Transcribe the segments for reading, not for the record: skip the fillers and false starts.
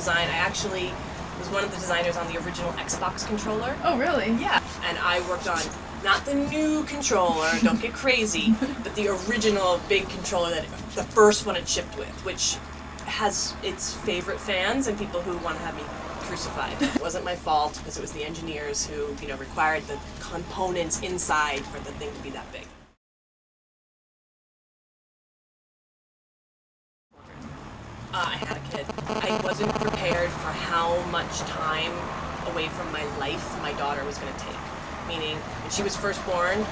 design. I actually was one of the designers on the original Xbox controller. Oh, really? Yeah. And I worked on not the new controller, don't get crazy, but the original big controller, that the first one it shipped with, which has its favorite fans and people who want to have me crucified. It wasn't my fault, because it was the engineers who, required the components inside for the thing to be that big. I had a kid. I wasn't prepared for how much time away from my life my daughter was going to take. Meaning, when she was first born,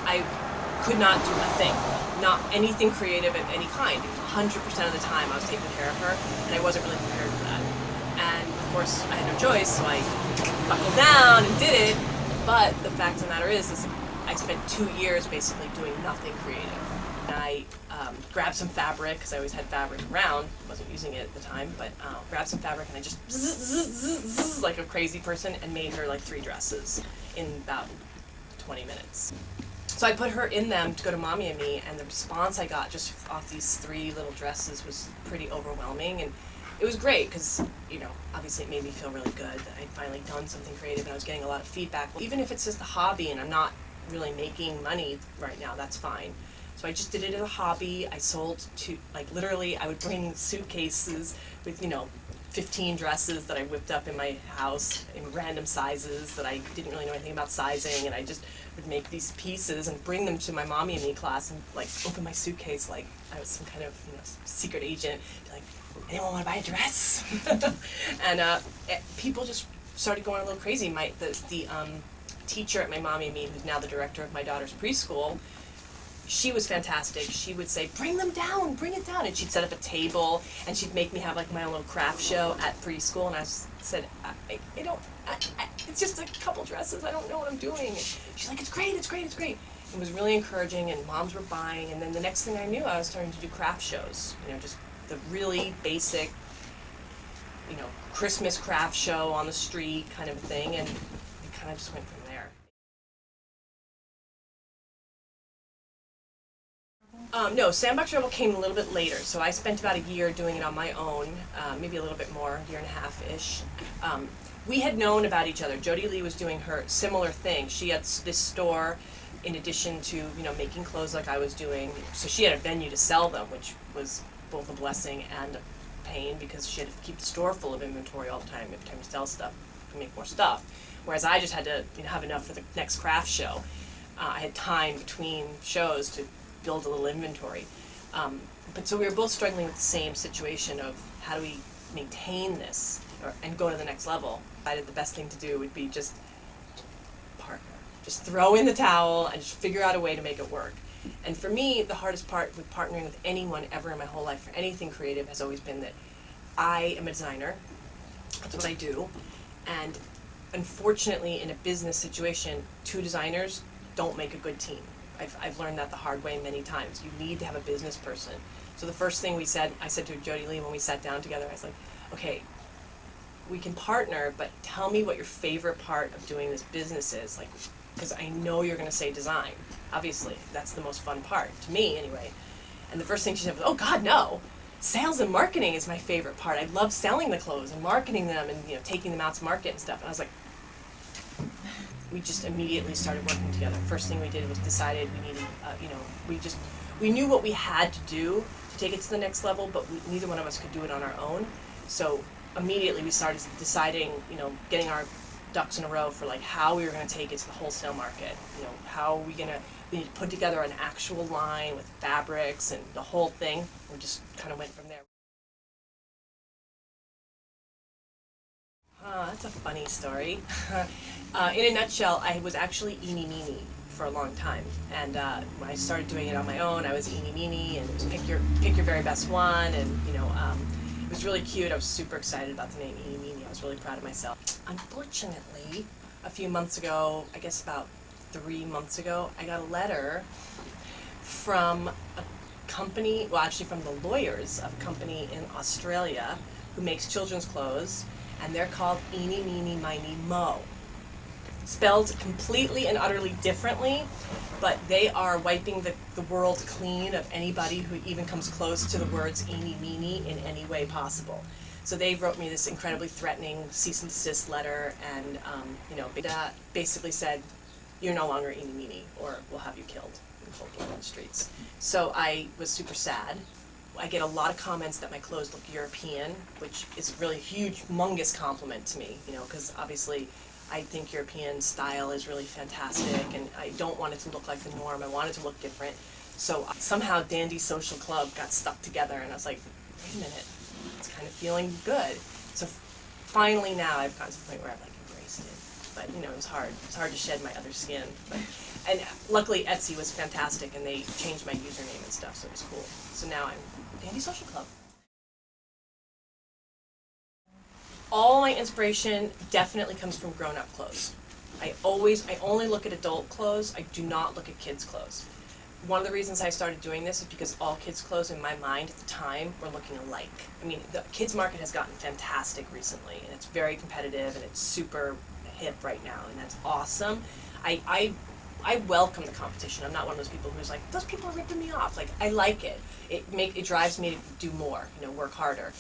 I could not do a thing. Not anything creative of any kind. 100% of the time I was taking care of her, and I wasn't really prepared for that. And of course, I had no choice, so I buckled down and did it. But the fact of the matter is I spent 2 years basically doing nothing creative. And I grabbed some fabric, because I always had fabric around, wasn't using it at the time, but grabbed some fabric and I just zzz, like a crazy person, and made her like 3 dresses in about 20 minutes. So I put her in them to go to Mommy and Me, and the response I got just off these 3 little dresses was pretty overwhelming, and it was great because, obviously it made me feel really good that I'd finally done something creative and I was getting a lot of feedback. Even if it's just a hobby and I'm not really making money right now, that's fine. So I just did it as a hobby. I sold literally I would bring suitcases with, 15 dresses that I whipped up in my house in random sizes that I didn't really know anything about sizing, and I just would make these pieces and bring them to my Mommy and Me class and open my suitcase like I was some kind of secret agent, be like, anyone want to buy a dress? And people just started going a little crazy. The teacher at my Mommy and Me, who's now the director of my daughter's preschool, she was fantastic. She would say, bring them down, bring it down. And she'd set up a table, and she'd make me have my own little craft show at preschool. And I said, it's just a couple dresses. I don't know what I'm doing. And she's like, it's great, it's great, it's great. It was really encouraging, and moms were buying. And then the next thing I knew, I was starting to do craft shows. Just the really basic, Christmas craft show on the street kind of thing. And it kind of just went from there. No, Sandbox Rebel came a little bit later, so I spent about a year doing it on my own, maybe a little bit more, a year and a half-ish. We had known about each other. Jody Lee was doing her similar thing. She had this store in addition to, making clothes like I was doing. So she had a venue to sell them, which was both a blessing and a pain, because she had to keep the store full of inventory all the time every time you sell stuff to make more stuff. Whereas I just had to have enough for the next craft show. I had time between shows to build a little inventory. But so we were both struggling with the same situation of how do we maintain this and go to the next level. I decided the best thing to do would be just partner. Just throw in the towel and just figure out a way to make it work. And for me, the hardest part with partnering with anyone ever in my whole life for anything creative has always been that I am a designer. That's what I do. And unfortunately, in a business situation, 2 designers don't make a good team. I've learned that the hard way many times. You need to have a business person. So the first thing I said to Jody Lee when we sat down together, I was like, okay, we can partner, but tell me what your favorite part of doing this business is. Because I know you're going to say design. Obviously, that's the most fun part, to me anyway. And the first thing she said was, oh God, no. Sales and marketing is my favorite part. I love selling the clothes and marketing them and taking them out to market and stuff. And I was like, we just immediately started working together. First thing we did was decided we needed, we knew what we had to do to take it to the next level, but neither one of us could do it on our own. So immediately we started deciding, getting our ducks in a row for how we were going to take it to the wholesale market. How are we need to put together an actual line with fabrics and the whole thing. We just kind of went from there. That's a funny story. In a nutshell, I was actually eeny meeny for a long time, and when I started doing it on my own, I was eeny meeny, and it was pick your very best one, and it was really cute. I was super excited about the name eeny meeny. I was really proud of myself. Unfortunately, a few months ago, I guess about 3 months ago, I got a letter from a company, well actually from the lawyers of a company in Australia who makes children's clothes, and they're called Eeny Meeny Miny Mo. Spelled completely and utterly differently, but they are wiping the world clean of anybody who even comes close to the words eeny meeny in any way possible. So they wrote me this incredibly threatening cease and desist letter, and basically said, "You're no longer eeny meeny, or we'll have you killed in cold blood on the streets." So I was super sad. I get a lot of comments that my clothes look European, which is a really huge, humongous compliment to me, because obviously I think European style is really fantastic, and I don't want it to look like the norm. I want it to look different. So somehow Dandy Social Club got stuck together, and I was like, wait a minute, it's kind of feeling good. So finally now I've gotten to the point where I've embraced it. But it was hard. It was hard to shed my other skin. And luckily Etsy was fantastic, and they changed my username and stuff, so it was cool. So now I'm Dandy Social Club. All my inspiration definitely comes from grown-up clothes. I only look at adult clothes. I do not look at kids' clothes. One of the reasons I started doing this is because all kids' clothes in my mind at the time were looking alike. I mean, the kids' market has gotten fantastic recently, and it's very competitive, and it's super hip right now, and that's awesome. I welcome the competition. I'm not one of those people who's like, those people are ripping me off. Like, I like it. It drives me to do more, work harder.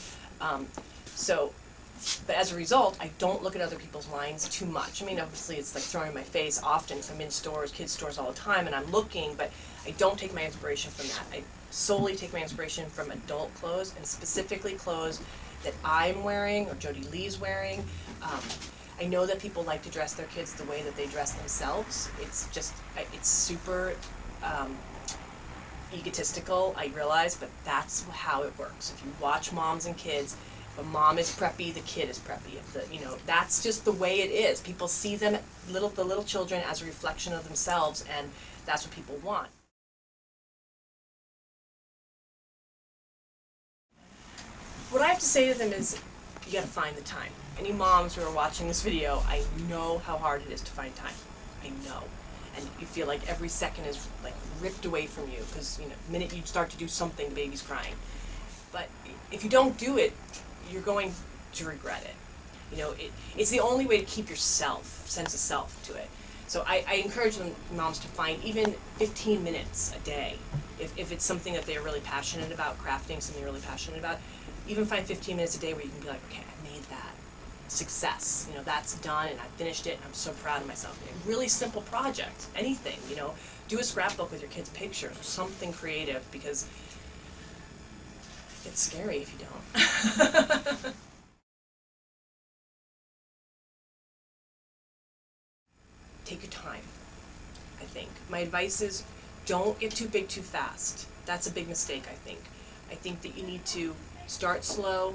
But as a result, I don't look at other people's lines too much. I mean, obviously it's like thrown in my face often, because I'm in stores, kids' stores all the time, and I'm looking, but I don't take my inspiration from that. I solely take my inspiration from adult clothes, and specifically clothes that I'm wearing or Jody Lee's wearing. I know that people like to dress their kids the way that they dress themselves. It's super egotistical, I realize, but that's how it works. If you watch moms and kids, if a mom is preppy, the kid is preppy. That's just the way it is. People see them, the little children, as a reflection of themselves, and that's what people want. What I have to say to them is, you gotta find the time. Any moms who are watching this video, I know how hard it is to find time. I know. And you feel like every second is ripped away from you, because the minute you start to do something, the baby's crying. But if you don't do it, you're going to regret it. It's the only way to keep your sense of self to it. So I encourage moms to find even 15 minutes a day. If it's something that they're really passionate about, crafting something you're really passionate about, even find 15 minutes a day where you can be like, okay, I made that. Success. That's done, and I finished it, and I'm so proud of myself. A really simple project, anything, do a scrapbook with your kids' pictures or something creative, because it's scary if you don't. Take your time, I think. My advice is, don't get too big too fast. That's a big mistake, I think. I think that you need to start slow,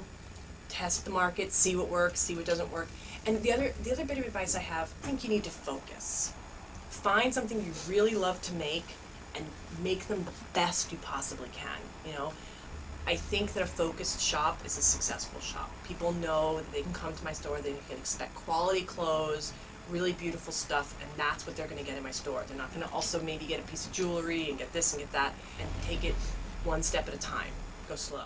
test the market, see what works, see what doesn't work. And the other bit of advice I have, I think you need to focus. Find something you really love to make, and make them the best you possibly can. I think that a focused shop is a successful shop. People know that they can come to my store, they can expect quality clothes, really beautiful stuff, and that's what they're going to get in my store. They're not going to also maybe get a piece of jewelry and get this and get that, and take it one step at a time. Go slow.